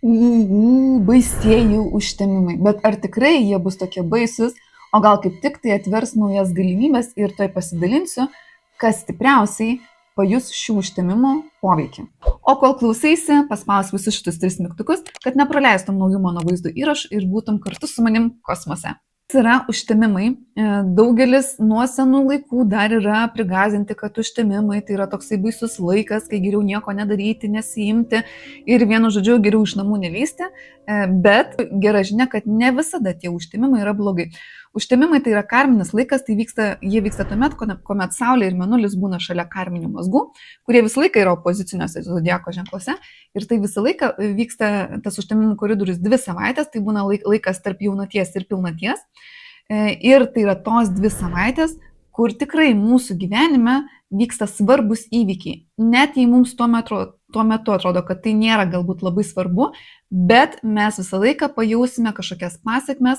Baisieji užtemimai. Bet ar tikrai jie bus tokie baisus, o gal kaip tik tai atvers naujas galimybės ir toj pasidalinsiu, kas stipriausiai pajus šių užtemimų poveikį. O kol klausaisi, paspaus visus šitus 3 mygtukus, kad nepraleistum naujų mano vaizdo įrašų ir būtum kartu su manim kosmose. Yra užtemimai. Daugelis nuo senų laikų dar yra prigazinti, kad užtemimai tai yra toksai baisus laikas, kai geriau nieko nedaryti, nesiimti ir vienu žodžiu geriau iš namų nelysti, bet gera žinia, kad ne visada tie užtemimai yra blogai. Užtemimai tai yra karminis laikas, jie vyksta tuomet, kuomet Saulė ir Mėnulis būna šalia karminių mazgų, kurie visą laiką yra opoziciniuose zodiako ženkluose ir tai visą laiką vyksta tas užtemimų koridorius 2 savaitės, tai būna laikas tarp jaunaties ir pilnaties. Ir tai yra tos 2 savaitės, kur tikrai mūsų gyvenime vyksta svarbus įvykiai. Net jei mums tuo metu atrodo, kad tai nėra galbūt labai svarbu, bet mes visą laiką pajausime kažkokias pasekmes,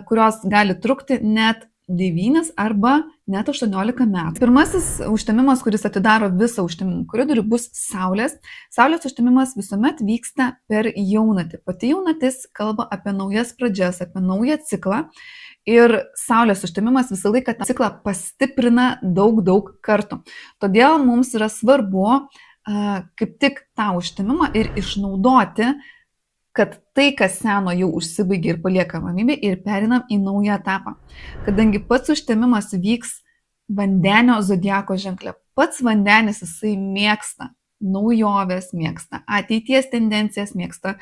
kurios gali trukti net 9 arba net 18 metų. Pirmasis užtemimas, kuris atidaro visą užtemimų koridorių, bus Saulės. Saulės užtemimas visuomet vyksta per jaunatį. Pati jaunatis kalba apie naujas pradžias, apie naują ciklą. Ir Saulės užtemimas visą laiką tą ciklą pastiprina daug kartų. Todėl mums yra svarbu kaip tik tą užtemimą ir išnaudoti, kad tai, kas seno jau užsibaigia ir palieka ramybę ir perinam į naują etapą. Kadangi pats užtemimas vyks Vandenio zodiako ženkle. Pats Vandenis jisai mėgsta naujoves, mėgsta ateities tendencijas, mėgsta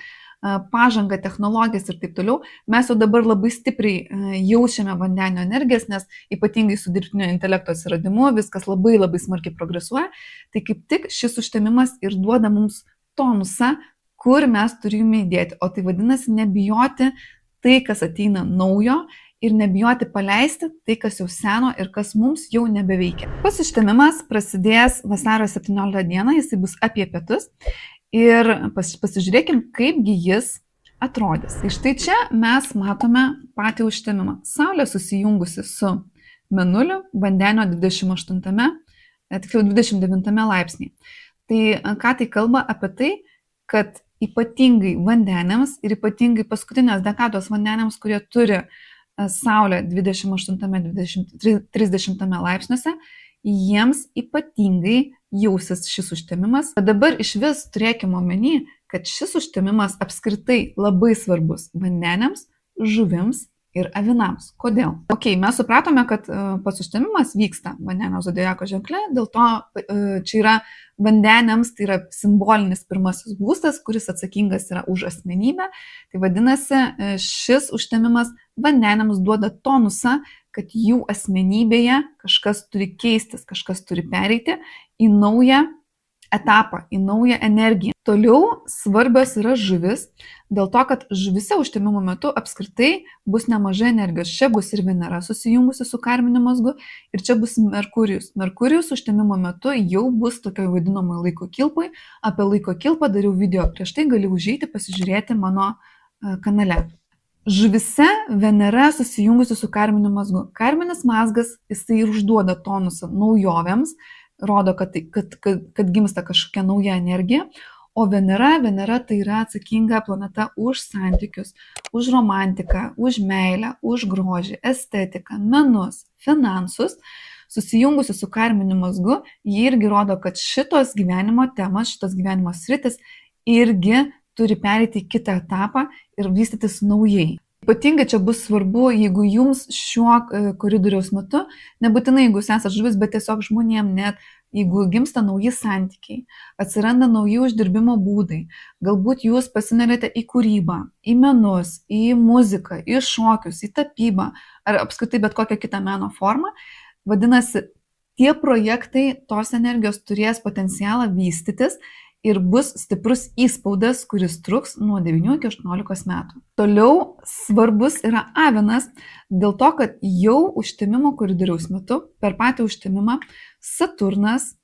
pažangą, technologijas ir taip toliau. Mes jau dabar labai stipriai jaučiame Vandenio energijas, nes ypatingai su dirbtinio intelekto atsiradimu viskas labai smarkiai progresuoja. Tai kaip tik šis užtemimas ir duoda mums tonusą, kur mes turime įdėti. O tai vadinasi nebijoti tai, kas ateina naujo ir nebijoti paleisti tai, kas jau seno ir kas mums jau nebeveikia. Pats užtemimas prasidės vasario 17 dieną, jisai bus apie pietus ir pasižiūrėkim, kaipgi jis atrodys. Ir štai čia mes matome patį užtemimą. Saulė susijungusi su Mėnuliu Vandenio 29 laipsnėje. Tai ką tai kalba apie tai, kad ypatingai Vandeniams ir ypatingai paskutinės dekados Vandeniams, kurie turi Saulę 28-30 laipsniuose, jiems ypatingai jausis šis užtemimas. Dabar iš vis turėkime omeny, kad šis užtemimas apskritai labai svarbus Vandeniams, žuvims ir avinams. Kodėl? Mes supratome, kad pats užtemimas vyksta Vandenio zodiako ženkle, dėl to čia yra Vandeniams, tai yra simbolinis pirmasis būstas, kuris atsakingas yra už asmenybę. Tai vadinasi, šis užtemimas Vandeniams duoda tonusą, kad jų asmenybėje kažkas turi keistis, kažkas turi pereiti į naują etapą, į naują energiją. Toliau svarbios yra žuvis, dėl to, kad žuvise užtemimo metu apskritai bus nemažai energijos. Čia bus ir Venera susijungusi su karminiu mazgu ir čia bus Merkurijus. Merkurijus užtemimo metu jau bus tokio vadinamo laiko kilpoj. Apie laiko kilpą dariau video prieš tai, gali užeiti pasižiūrėti mano kanale. Žuvise Venera susijungusi su karminiu mazgu. Karminis mazgas, jisai ir užduoda tonusą naujovėms, rodo, kad gimsta kažkokia nauja energija, o Venera tai yra atsakinga planeta už santykius, už romantiką, už meilę, už grožį, estetiką, menus, finansus. Susijungusi su karminiu mazgu, ji irgi rodo, kad šitos gyvenimo temas, šitos gyvenimo sritis irgi turi pereiti į kitą etapą ir vystytis naujai. Ypatingai čia bus svarbu, jeigu jums šiuo koridoriaus metu, nebūtinai jeigu jūs esate žuvis, bet tiesiog žmonėm net, jeigu gimsta nauji santykiai, atsiranda nauji uždirbimo būdai, galbūt jūs pasinerėte į kūrybą, į menus, į muziką, į šokius, į tapybą ar apskritai bet kokią kitą meno formą, vadinasi, tie projektai tos energijos turės potencialą vystytis ir bus stiprus įspaudas, kuris truks nuo 9 iki 18 metų. Toliau svarbus yra avinas, dėl to, kad jau užtemimo koridoriaus metu, per patį užtemimą, Saturnas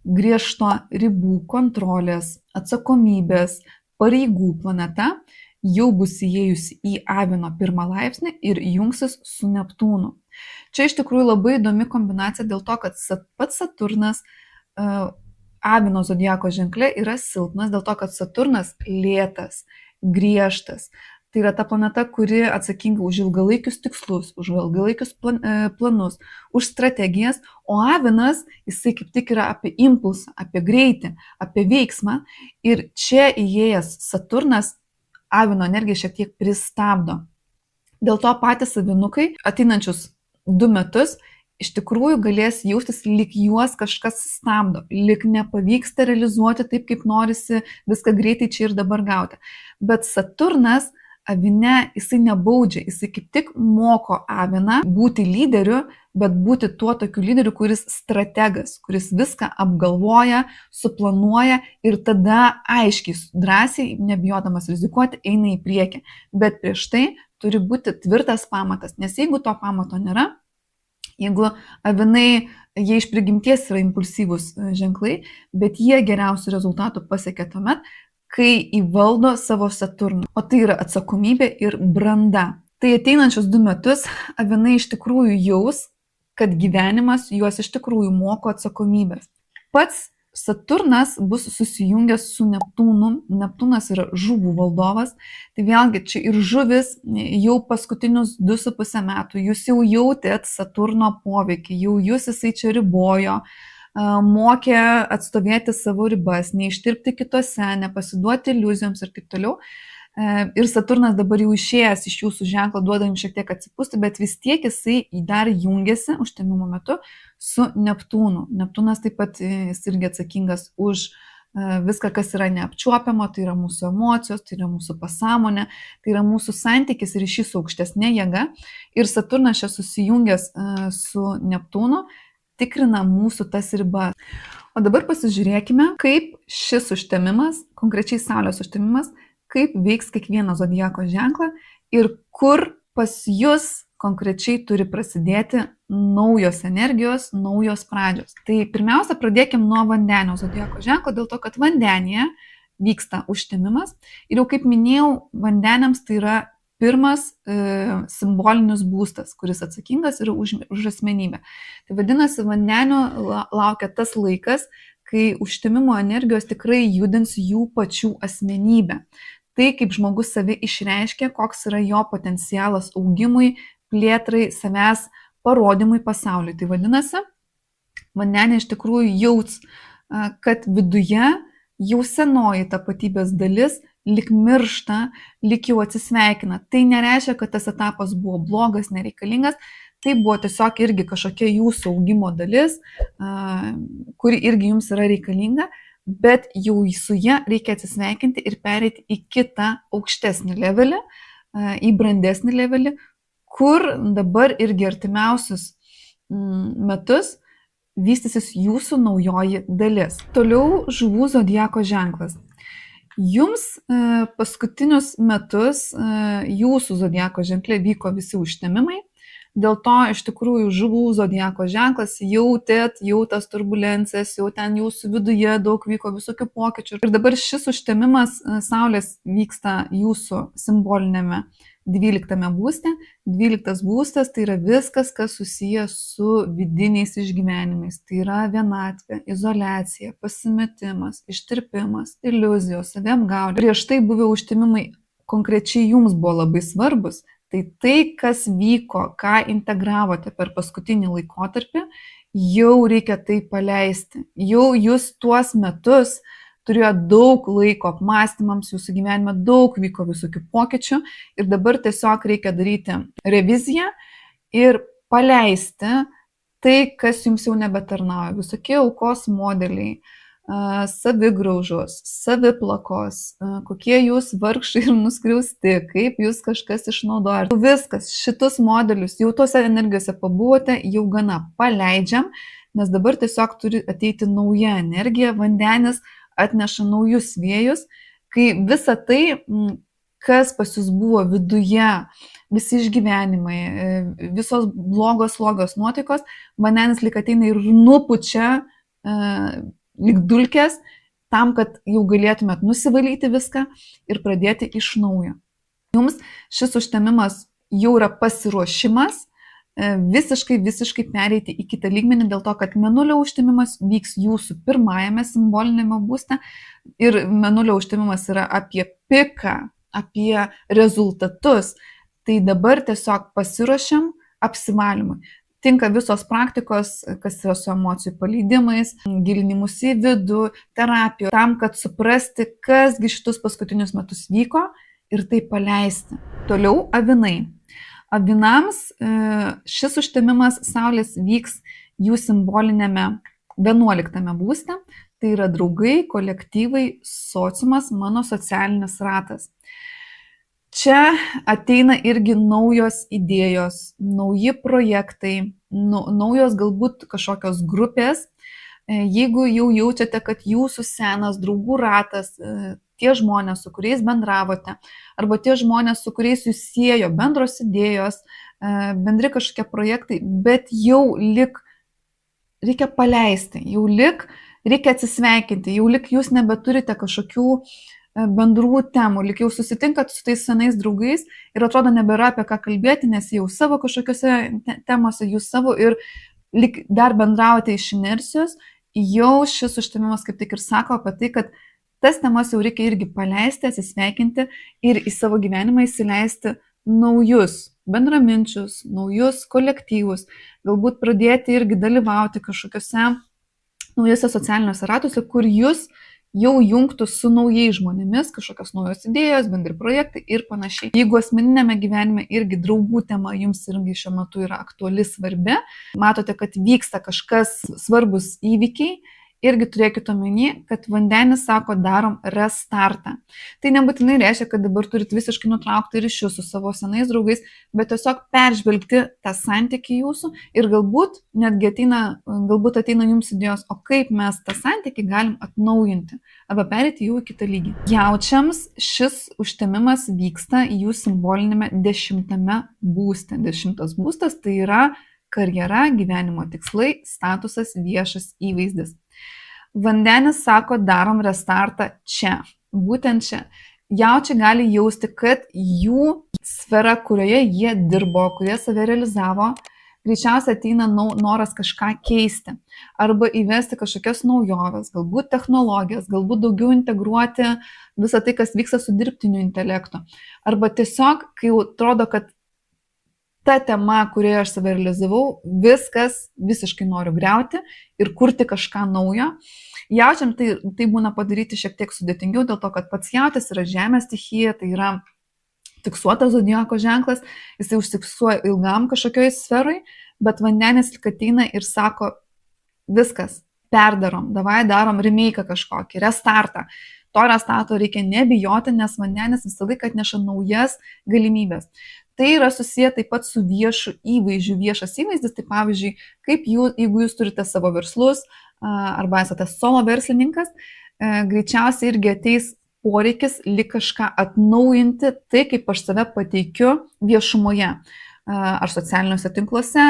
griežto ribų, kontrolės, atsakomybės, pareigų planeta jau bus įėjusi į avino 1 laipsnį ir jungsis su Neptūnu. Čia iš tikrųjų labai įdomi kombinacija dėl to, kad pats Saturnas avino zodiako ženkle yra silpnas, dėl to, kad Saturnas lėtas, griežtas. Tai yra ta planeta, kuri atsakinga už ilgalaikius tikslus, už ilgalaikius planus, už strategijas, o avinas, jisai kaip tik yra apie impulsą, apie greitį, apie veiksmą. Ir čia įėjęs Saturnas avino energiją šiek tiek pristabdo. Dėl to patys avinukai ateinančius 2 metus iš tikrųjų galės jaustis, lyg juos kažkas stabdo, lyg nepavyksta realizuoti taip, kaip norisi viską greitai čia ir dabar gauti. Bet Saturnas avine, jisai nebaudžia, jisai kaip tik moko aviną būti lyderiu, bet būti tuo tokiu lyderiu, kuris strategas, kuris viską apgalvoja, suplanuoja ir tada aiškiai, drąsiai, nebijodamas rizikuoti, eina į priekį. Bet prieš tai turi būti tvirtas pamatas, nes jeigu to pamato nėra, jeigu avinai, jie iš prigimties yra impulsyvūs ženklai, bet jie geriausių rezultatų pasiekia tuomet, kai įvaldo savo Saturną. O tai yra atsakomybė ir branda. Tai ateinančius 2 metus avinai iš tikrųjų jaus, kad gyvenimas juos iš tikrųjų moko atsakomybės. Pats Saturnas bus susijungęs su Neptūnu. Neptūnas yra žuvų valdovas. Tai vėlgi čia ir žuvis jau paskutinius 2,5 metų. Jūs jau jautėt Saturno poveikį, jau jūs jisai čia ribojo, mokė atstovėti savo ribas, neištirpti kitose, nepasiduoti iliuzijoms ir taip toliau. Ir Saturnas dabar jau išėjęs iš jūsų ženklo, duoda jums šiek tiek atsipūsti, bet vis tiek jisai dar jungiasi užtemimo metu su Neptūnu. Neptūnas taip pat jis irgi atsakingas už viską, kas yra neapčiuopiama, tai yra mūsų emocijos, tai yra mūsų pasąmonė, tai yra mūsų santykis ir ryšys su aukštesnė jėga. Ir Saturnas čia susijungęs su Neptūnu tikrina mūsų tas ribas. O dabar pasižiūrėkime, kaip šis užtemimas, konkrečiai Saulės užtemimas, kaip veiks kiekvieną zodiako ženklą ir kur pas jūs konkrečiai turi prasidėti naujos energijos, naujos pradžios. Tai pirmiausia, pradėkim nuo Vandenio zodiako ženklo, dėl to, kad Vandenyje vyksta užtemimas. Ir jau kaip minėjau, Vandeniams tai yra pirmas simbolinis būstas, kuris atsakingas yra už asmenybę. Tai vadinasi, Vandenio laukia tas laikas, kai užtemimo energijos tikrai judins jų pačių asmenybę. Tai, kaip žmogus save išreiškia, koks yra jo potencialas augimui, plėtrai, savęs parodymui pasauliui. Tai vadinasi, Vandenė iš tikrųjų jauts, kad viduje jau senoji tapatybės dalis lyg miršta, lyg jau atsisveikina. Tai nereiškia, kad tas etapas buvo blogas, nereikalingas. Tai buvo tiesiog irgi kažkokia jūsų augimo dalis, kuri irgi jums yra reikalinga, bet jau su ja reikia atsisveikinti ir pereiti į kitą aukštesnį levelį, į brandesnį levelį, kur dabar irgi artimiausius metus vystysis jūsų naujoji dalis. Toliau Žuvų zodiako ženklas. Jums paskutinius metus jūsų zodiako ženkle vyko visi užtemimai. Dėl to iš tikrųjų Žuvų zodiako ženklas jautėt tas turbulencijas, jau ten jūsų viduje daug vyko visokių pokyčių. Ir dabar šis užtemimas Saulės vyksta jūsų simbolinėme 12 būste. 12 būstas tai yra viskas, kas susijęs su vidiniais išgyvenimais. Tai yra vienatvė, izoliacija, pasimetimas, ištirpimas, iliuzijos, saviapgaulė. Prieš tai buvę užtemimai konkrečiai jums buvo labai svarbus. Tai, kas vyko, ką integravote per paskutinį laikotarpį, jau reikia tai paleisti. Jau jūs tuos metus turėjo daug laiko apmąstymams, jūsų gyvenime daug vyko visokių pokyčių ir dabar tiesiog reikia daryti reviziją ir paleisti tai, kas jums jau nebetarnauja. Visokie aukos modeliai, savigraužos, saviplakos, kokie jūs vargšai ir nuskriausti, kaip jūs kažkas išnaudoja. Viskas, šitus modelius, jau tose energijose pabuvote, jau gana paleidžiam, nes dabar tiesiog turi ateiti nauja energija, Vandenis atneša naujus vėjus, kai visa tai, kas pas jūs buvo viduje, visi išgyvenimai, visos blogos, slogios nuotaikos, Vandenis lyg ateina ir nupučia lyg dulkės, tam, kad jau galėtumėt nusivalyti viską ir pradėti iš naujo. Jums šis užtemimas jau yra pasiruošimas visiškai pereiti į kitą lygmenį, dėl to, kad Mėnulio užtemimas vyks jūsų pirmajame simbolinėme būste ir Mėnulio užtemimas yra apie piką, apie rezultatus, tai dabar tiesiog pasiruošiam apsivalymui. Tinka visos praktikos, kas yra su emocijų paleidimais, gilinimus į vidų, terapijos, tam, kad suprasti, kasgi šitus paskutinius metus vyko ir tai paleisti. Toliau avinai. Avinams šis užtemimas Saulės vyks jų simbolinėme 11 būste. Tai yra draugai, kolektyvai, sociumas, mano socialinis ratas. Čia ateina irgi naujos idėjos, nauji projektai, naujos galbūt kažkokios grupės. Jeigu jau jaučiate, kad jūsų senas draugų ratas, tie žmonės, su kuriais bendravote, arba tie žmonės, su kuriais jūs siejo bendros idėjos, bendri kažkokie projektai, bet jau lik reikia paleisti, jau lik reikia atsisveikinti, jau lik jūs nebeturite kažkokių bendrų temų, lik jau susitinkat su tais senais draugais ir atrodo nebėra apie ką kalbėti, nes jau savo kažkokiose temose, jūs savo ir lik dar bendraujate iš inercijos, jau šis užtemimas kaip tik ir sako apie tai, kad tas temas jau reikia irgi paleisti, atsisveikinti ir į savo gyvenimą įsileisti naujus bendraminčius, naujus kolektyvus, galbūt pradėti irgi dalyvauti kažkokiuose naujose socialiniuose ratuose, kur jūs jau jungtų su naujais žmonėmis, kažkokios naujos idėjos, bendri projektai ir panašiai. Jeigu asmeninėme gyvenime irgi draugų tema jums irgi šiuo metu yra aktuali, svarbi, matote, kad vyksta kažkas svarbus įvykiai, irgi turėkite omeny, kad vandenis sako, darom restartą. Tai nebūtinai reiškia, kad dabar turit visiškai nutraukti ryšius su savo senais draugais, bet tiesiog peržvelgti tą santykį jūsų ir galbūt netgi ateina jums idėjos, o kaip mes tą santykį galim atnaujinti arba perėti jau į kitą lygį. Jaučiams šis užtemimas vyksta jų simbolinėme 10 būste. 10 būstas tai yra karjera, gyvenimo tikslai, statusas, viešas įvaizdis. Vandenis sako, darom restartą čia, būtent čia. Jaučiai gali jausti, kad jų sfera, kurioje jie dirbo, kurioje save realizavo, greičiausiai ateina noras kažką keisti arba įvesti kažkokias naujoves, galbūt technologijas, galbūt daugiau integruoti visą tai, kas vyksta su dirbtiniu intelektu. Arba tiesiog, kai jau atrodo, kad ta tema, kurioje aš save realizavau, viskas visiškai noriu griauti ir kurti kažką naujo. Jaučiam tai būna padaryti šiek tiek sudėtingiau, dėl to, kad pats jautis yra žemės stichija, tai yra fiksuotas zodiako ženklas, jisai užfiksuoja ilgam kažkokioj sferai, bet vandenis ateina ir sako, viskas, perdarom, davai darom remake kažkokį, restartą. To restarto reikia nebijoti, nes vandenis visą laiką atneša naujas galimybės. Tai yra susiję taip pat su viešu įvaizdžiu. Viešas įvaizdis, tai pavyzdžiui, jeigu jūs turite savo verslus arba esate solo verslininkas, greičiausiai irgi ateis poreikis lyg kažką atnaujinti, tai kaip aš save pateikiu viešumoje. Ar socialiniuose tinkluose,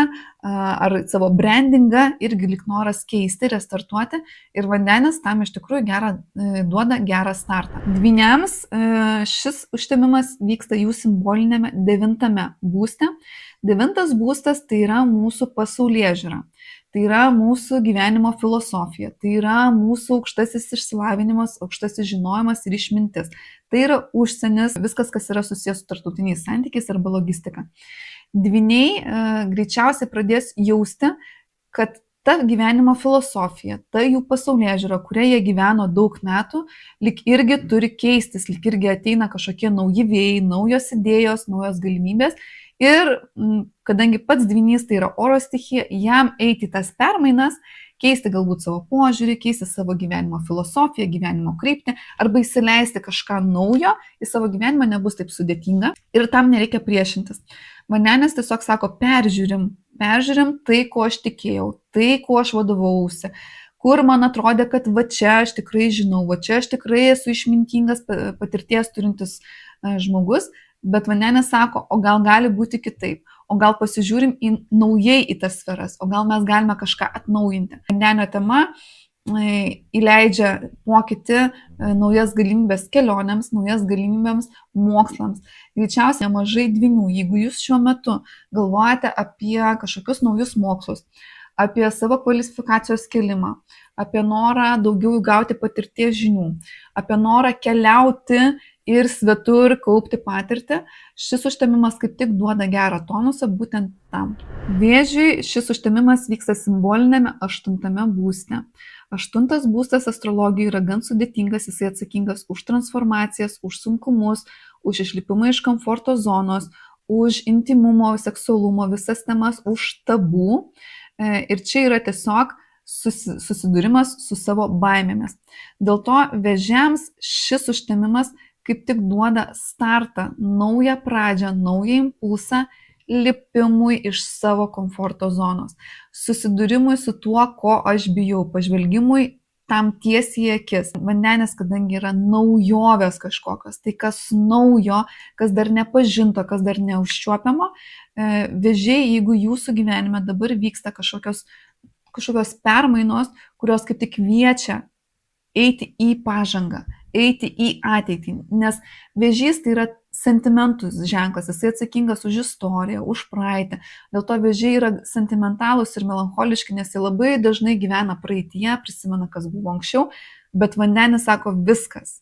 ar savo brandingą irgi lyg noras keisti, restartuoti ir vandenis tam iš tikrųjų duoda gerą startą. Dvyniams šis užtemimas vyksta jų simbolinėme 9 būste. 9 būstas tai yra mūsų pasaulėžiūra, tai yra mūsų gyvenimo filosofija, tai yra mūsų aukštasis išsilavinimas, aukštasis žinojimas ir išmintis. Tai yra užsienis, viskas, kas yra susijęs su tarptautiniais santykiais arba logistika. Dvyniai greičiausiai pradės jausti, kad ta gyvenimo filosofija, ta jų pasaulėžiūra, kuria jie gyveno daug metų, lyg irgi turi keistis, lyg irgi ateina kažkokie nauji vėjai, naujos idėjos, naujos galimybės. Ir kadangi pats dvynys tai yra oro stichija, jam eiti tas permainas, keisti galbūt savo požiūrį, keisti savo gyvenimo filosofiją, gyvenimo kryptį, arba įsileisti kažką naujo į savo gyvenimą nebus taip sudėtinga ir tam nereikia priešintis. Vandenis tiesiog sako, peržiūrim tai, ko aš tikėjau, tai, ko aš vadovausi, kur man atrodė, kad va čia aš tikrai žinau, va čia aš tikrai esu išmintingas, patirties turintis žmogus, bet vandenis sako, o gal gali būti kitaip, o gal pasižiūrim naujai į tas sferas, o gal mes galime kažką atnaujinti. Vandenio tema įleidžia mokyti naujas galimybės kelionėms, naujas galimybėms mokslams. Greičiausiai nemažai dvynių, jeigu jūs šiuo metu galvojate apie kažkokius naujus mokslus, apie savo kvalifikacijos kelimą, apie norą daugiau įgauti patirties žinių, apie norą keliauti ir svetur kaupti patirtį, šis užtemimas kaip tik duoda gerą tonusą būtent tam. Vėžiui šis užtemimas vyksta simbolinėme 8 būste. 8 būstas astrologijoje yra gan sudėtingas, jisai atsakingas už transformacijas, už sunkumus, už išlipimą iš komforto zonos, už intimumo, seksualumo, visas temas, už tabų. Ir čia yra tiesiog susidūrimas su savo baimėmis. Dėl to vėžiams šis užtemimas kaip tik duoda startą, naują pradžią, naują impulsą lipimui iš savo komforto zonos, susidūrimui su tuo, ko aš bijau, pažvelgimui tam tiesiai į akis. Vandenis, kadangi yra naujovės kažkokios, tai kas naujo, kas dar nepažinto, kas dar neužčiuopiamo, vėžiai, jeigu jūsų gyvenime dabar vyksta kažkokios permainos, kurios kaip tik kviečia eiti į pažangą, eiti į ateitį, nes vėžys tai yra sentimentų ženklas, jisai atsakingas už istoriją, už praeitį, dėl to vėžiai yra sentimentalūs ir melancholiški, nes jie labai dažnai gyvena praeityje, prisimena, kas buvo anksčiau, bet vandenis sako viskas,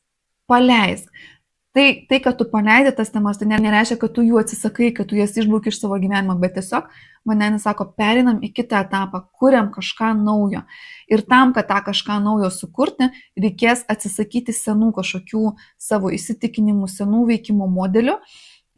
paleisk. Tai, kad tu paleidi tas temas, tai nereiškia, kad tu jų atsisakai, kad tu jas išbrauki iš savo gyvenimo, bet tiesiog vandenis sako, pereinam į kitą etapą, kuriam kažką naujo. Ir tam, kad tą kažką naujo sukurti, reikės atsisakyti senų kažkokių savo įsitikinimų, senų veikimo modelių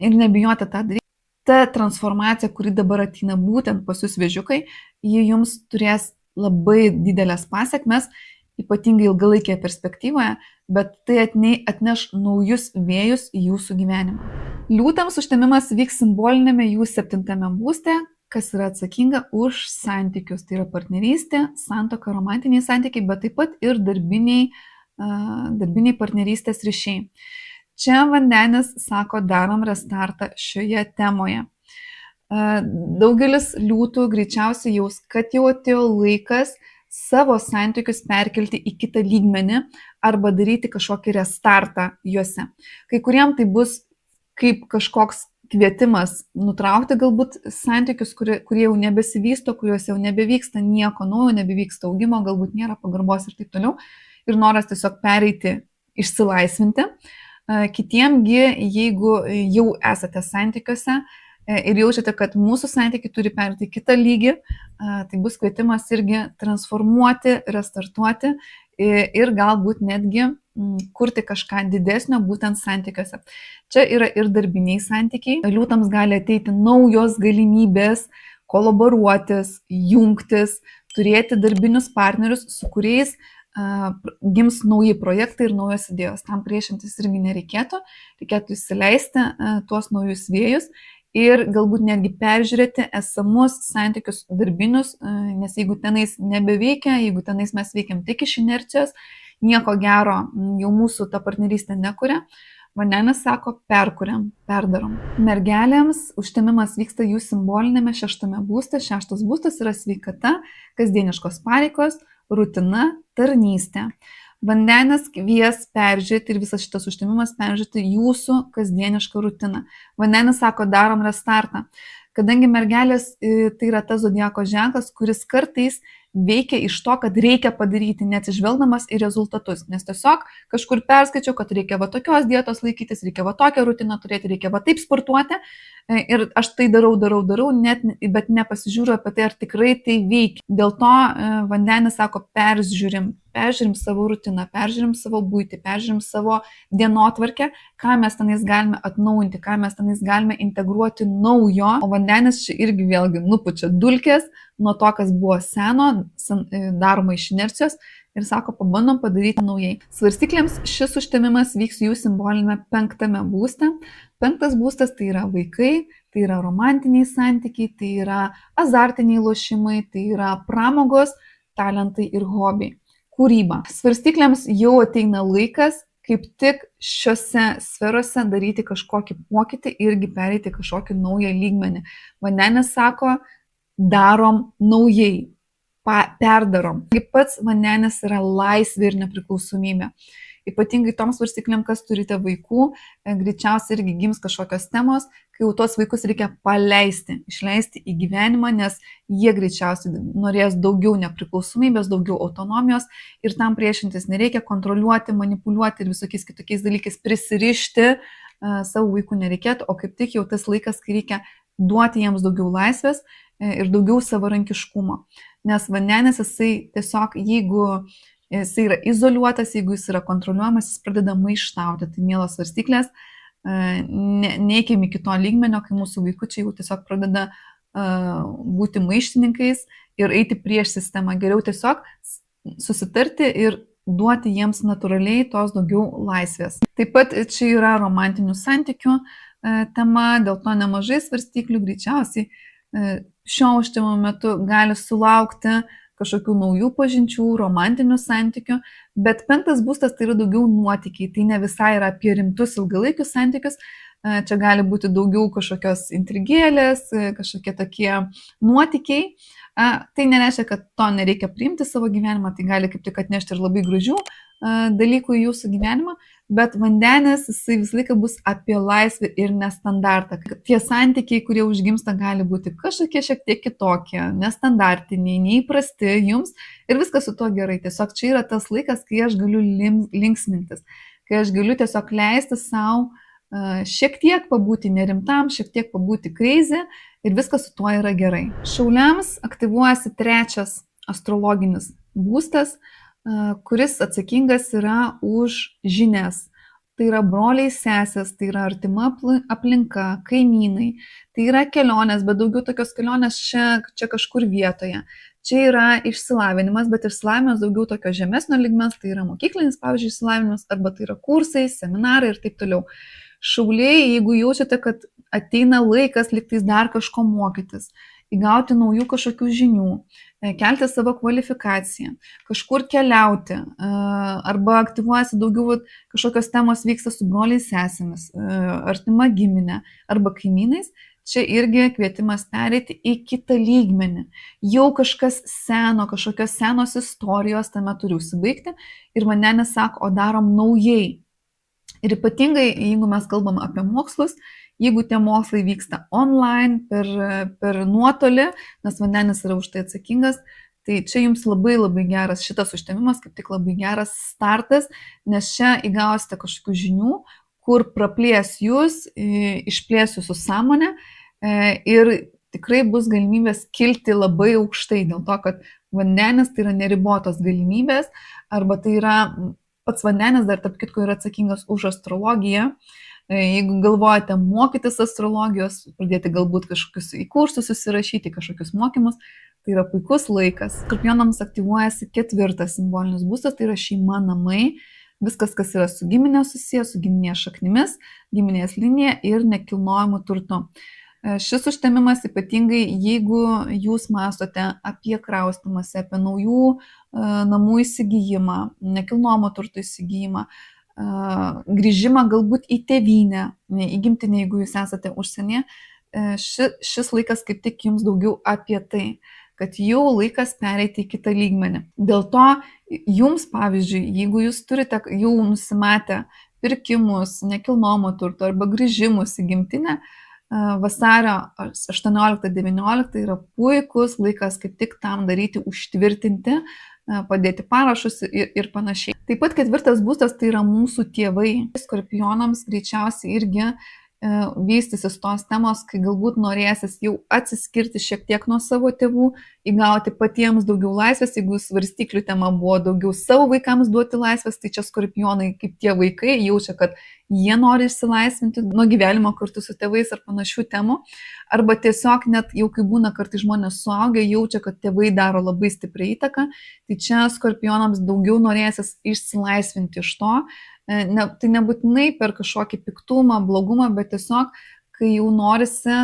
ir nebijoti tą daryti. Ta transformacija, kuri dabar ateina būtent pas jūs vėžiukai, ji jums turės labai didelės pasiekmes, ypatingai ilgalaikėje perspektyvoje, bet tai atneš naujus vėjus į jūsų gyvenimą. Liūtams užtemimas vyks simbolinėme jų 7 būste, kas yra atsakinga už santykius. Tai yra partnerystė, santuoka, romantiniai santykiai, bet taip pat ir darbiniai partnerystės ryšiai. Čia vandenis sako, darom restartą šioje temoje. Daugelis liūtų greičiausiai jaus, kad jau atėjo laikas savo santykius perkelti į kitą lygmenį arba daryti kažkokį restartą juose. Kai kuriem tai bus kaip kažkoks kvietimas nutraukti galbūt santykius, kurie jau nebesivysto, kuriuose jau nebevyksta nieko naujo, nebevyksta augimo, galbūt nėra pagarbos ir taip toliau. Ir noras tiesiog pereiti, išsilaisvinti. Kitiemgi, jeigu jau esate santykiuose, ir jaučiate, kad mūsų santykiai turi perėti į kitą lygį, tai bus kvietimas irgi transformuoti, restartuoti ir galbūt netgi kurti kažką didesnio būtent santykiuose. Čia yra ir darbiniai santykiai. Liūtams gali ateiti naujos galimybės kolaboruotis, jungtis, turėti darbinius partnerius, su kuriais gims nauji projektai ir naujos idėjos. Tam priešintis irgi nereikėtų, reikėtų įsileisti tuos naujus vėjus ir galbūt netgi peržiūrėti esamus santykius darbinius, nes jeigu tenais nebeveikia, jeigu tenais mes veikiam tik iš inercijos, nieko gero jau mūsų ta partnerystė nekuria, vandenis sako, perkuriam, perdarom. Mergelėms užtemimas vyksta jų simbolinėme 6 būste. 6 būstas yra sveikata, kasdieniškos pareigos, rutina, tarnystė. Vandenis kvies peržiūrėti ir visas šitas užtemimas peržiūrėti jūsų kasdienišką rutiną. Vandenis sako, darom restartą. Kadangi mergelės tai yra tas zodiako ženklas, kuris kartais veikia iš to, kad reikia padaryti, neatsižvelgdamas į rezultatus. Nes tiesiog kažkur perskaičiau, kad reikia va tokios dietos laikytis, reikia va tokią rutiną turėti, reikia va taip sportuoti. Ir aš tai darau, bet nepasižiūriu apie tai, ar tikrai tai veikia. Dėl to vandenis sako, peržiūrim savo rutiną, peržiūrim savo buitį, peržiūrim savo dienotvarkę, ką mes tenais galime atnaujinti, ką mes tenais galime integruoti naujo. O vandenis čia irgi vėlgi nupučia dulkės nuo to, kas buvo seno, daroma iš inercijos ir sako, pabandom padaryti naujai. Svarstyklėms šis užtemimas vyks jų simbolinėme 5 būste. 5 būstas tai yra vaikai, tai yra romantiniai santykiai, tai yra azartiniai lošimai, tai yra pramogos, talentai ir hobiai. Kūryba. Svarstyklėms jau ateina laikas kaip tik šiuose sferose daryti kažkokį pokytį irgi pereiti kažkokį naują lygmenį. Vandenis sako, darom naujai, perdarom. Kaip pats vandenis yra laisvė ir nepriklausomybė. Ypatingai toms svarstyklėm, kas turite vaikų, greičiausiai irgi gims kažkokios temos, kai jau tuos vaikus reikia paleisti, išleisti į gyvenimą, nes jie greičiausiai norės daugiau nepriklausomybės, daugiau autonomijos ir tam priešintis nereikia kontroliuoti, manipuliuoti ir visokiais kitokiais dalykais prisirišti savo vaikų nereikėtų, o kaip tik jau tas laikas, kai reikia duoti jiems daugiau laisvės ir daugiau savarankiškumo. Nes vandenis jisai tiesiog, jeigu jisai yra izoliuotas, jeigu jis yra kontroliuojamas, jis pradeda maištauti. Tai mielos svarstyklės, neikime iki to lygmenio, kai mūsų vaikučiai jau tiesiog pradeda būti maištininkais ir eiti prieš sistemą. Geriau tiesiog susitarti ir duoti jiems natūraliai tos daugiau laisvės. Taip pat čia yra romantinių santykių tema, dėl to nemažai svarstyklių greičiausiai šio užtemo metu gali sulaukti kažkokių naujų pažinčių, romantinių santykių, bet 5 būstas tai yra daugiau nuotykiai, tai ne visai yra apie rimtus ilgalaikius santykius, čia gali būti daugiau kažkokios intrigėlės, kažkokie tokie nuotykiai. Tai nereiškia, kad to nereikia priimti savo gyvenimą, tai gali kaip tik atnešti ir labai gražių dalykų į jūsų gyvenimą, bet vandenis jisai visą laiką bus apie laisvę ir nestandartą. Tie santykiai, kurie užgimsta, gali būti kažkokie šiek tiek kitokie, nestandartiniai, neįprasti jums ir viskas su tuo gerai. Tiesiog čia yra tas laikas, kai aš galiu linksmintis, kai aš galiu tiesiog leisti savo šiek tiek pabūti nerimtam, šiek tiek pabūti crazy ir viskas su tuo yra gerai. Šauliams aktyvuojasi 3 astrologinis būstas, kuris atsakingas yra už žinias. Tai yra broliai, sesės, tai yra artima aplinka, kaimynai, tai yra kelionės, bet daugiau tokios kelionės čia kažkur vietoje. Čia yra išsilavinimas, bet išsilavinimas daugiau tokio žemesnio lygmens, tai yra mokyklinis, pavyzdžiui, išsilavinimas, arba tai yra kursai, seminarai ir taip toliau. Šauliai, jeigu jaučiate, kad ateina laikas liktais dar kažko mokytis, įgauti naujų kažkokių žinių, kelti savo kvalifikaciją, kažkur keliauti, arba aktyvuojasi daugiau kažkokios temos vyksta su broliais sesėmis, artima giminė arba kaimynais, čia irgi kvietimas pereiti į kitą lygmenį. Jau kažkas seno, kažkokios senos istorijos tame turi užsibaigti ir vandenis sako, o darom naujai. Ir ypatingai, jeigu mes kalbam apie mokslus, jeigu tie mokslai vyksta online, per nuotolį, nes vandenis yra už tai atsakingas, tai čia jums labai labai geras šitas užtemimas, kaip tik labai geras startas, nes čia įgausite kažkokių žinių, kur praplės jūs, išplės jūsų sąmonę ir tikrai bus galimybės kilti labai aukštai, dėl to, kad vandenis tai yra neribotos galimybės, arba tai yra pats vandenis dar tarp kitko yra atsakingas už astrologiją. Jeigu galvojate mokytis astrologijos, pradėti galbūt kažkokius į kursus susirašyti, kažkokius mokymus, tai yra puikus laikas. Skorpionams aktyvuojasi 4 simbolinis būstas, tai yra šeima, namai, viskas, kas yra su giminė susijęs, su giminės šaknimis, giminės linija ir nekilnojamu turtu. Šis užtemimas ypatingai, jeigu jūs mąstote apie kraustimąsi, apie naujų namų įsigijimą, nekilnojamo turto įsigijimą, grįžimą galbūt į tėvynę, į gimtinę, jeigu jūs esate užsienyje, šis laikas kaip tik jums daugiau apie tai, kad jau laikas pereiti į kitą lygmenį. Dėl to jums, pavyzdžiui, jeigu jūs turite jau nusimatę pirkimus, nekilnojamo turto arba grįžimus į gimtinę, vasario 18-19 yra puikus laikas kaip tik tam daryti, užtvirtinti, padėti parašus ir panašiai. Taip pat 4 būstas tai yra mūsų tėvai. Skorpionams greičiausiai irgi vystysis tos temos, kai galbūt norėsis jau atsiskirti šiek tiek nuo savo tėvų, įgauti patiems daugiau laisvės, jeigu svarstyklių tema buvo daugiau savo vaikams duoti laisvės, tai čia skorpionai kaip tie vaikai jaučia, kad jie nori išsilaisvinti nuo gyvenimo kartu su tėvais ar panašių temų, arba tiesiog net jau kai būna kartais žmonės suaugę, jaučia, kad tėvai daro labai stiprią įtaką, tai čia skorpionams daugiau norėsis išsilaisvinti iš to. Tai nebūtinai per kažkokį piktumą, blogumą, bet tiesiog, kai jau norisi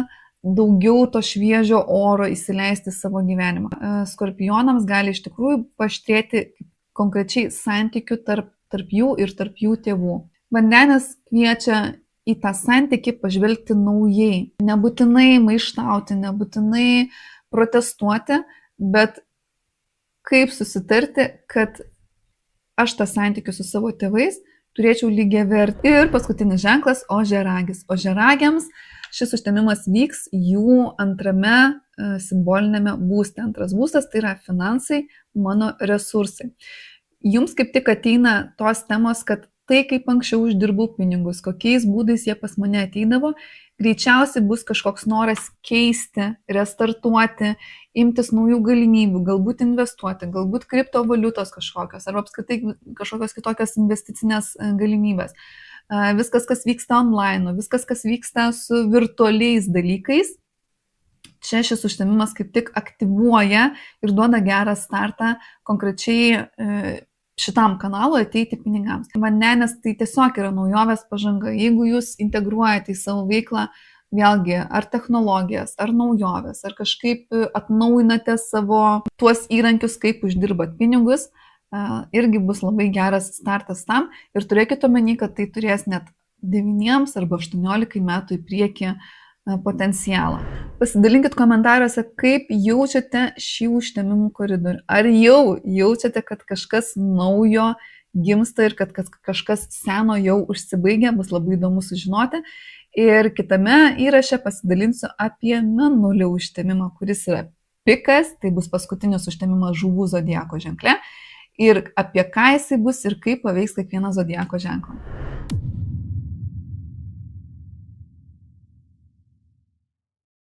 daugiau to šviežio oro įsileisti savo gyvenimą. Skorpionams gali iš tikrųjų paaštrėti konkrečiai santykių tarp jų ir tarp jų tėvų. Vandenis kviečia į tą santykį pažvelgti naujai. Nebūtinai maištauti, nebūtinai protestuoti, bet kaip susitarti, kad aš tą santykį su savo tėvais turėčiau lygiavertį. Ir paskutinis ženklas - ožiaragis. Ožiaragiams šis užtemimas vyks jų antrame simbolinėme būste. Antras būstas tai yra finansai, mano resursai. Jums kaip tik ateina tos temos, kad tai, kaip anksčiau uždirbau pinigus, kokiais būdais jie pas mane ateidavo, greičiausiai bus kažkoks noras keisti, restartuoti, imtis naujų galimybių, galbūt investuoti, galbūt kriptovaliutos kažkokios, arba apskritai kažkokios kitokios investicinės galimybės. Viskas, kas vyksta online, viskas, kas vyksta su virtualiais dalykais, čia šis užtemimas kaip tik aktyvuoja ir duoda gerą startą konkrečiai šitam kanalui ateiti pinigams. Nes tai tiesiog yra naujovės pažanga. Jeigu jūs integruojate į savo veiklą vėlgi ar technologijas, ar naujovės, ar kažkaip atnaujinate savo tuos įrankius, kaip uždirbat pinigus, irgi bus labai geras startas tam. Ir turėkite omeny, kad tai turės net 9 arba 18 metų į priekį potencialą. Pasidalinkit komentaruose, kaip jaučiate šį užtemimų koridorių. Ar jau jaučiate, kad kažkas naujo gimsta ir kad kažkas seno jau užsibaigia, bus labai įdomu sužinoti. Ir kitame įraše pasidalinsiu apie mėnulio užtemimą, kuris yra pikas, tai bus paskutinis užtemimas žuvų zodiako ženkle. Ir apie ką jisai bus ir kaip paveiks kiekvieną zodiako ženklą.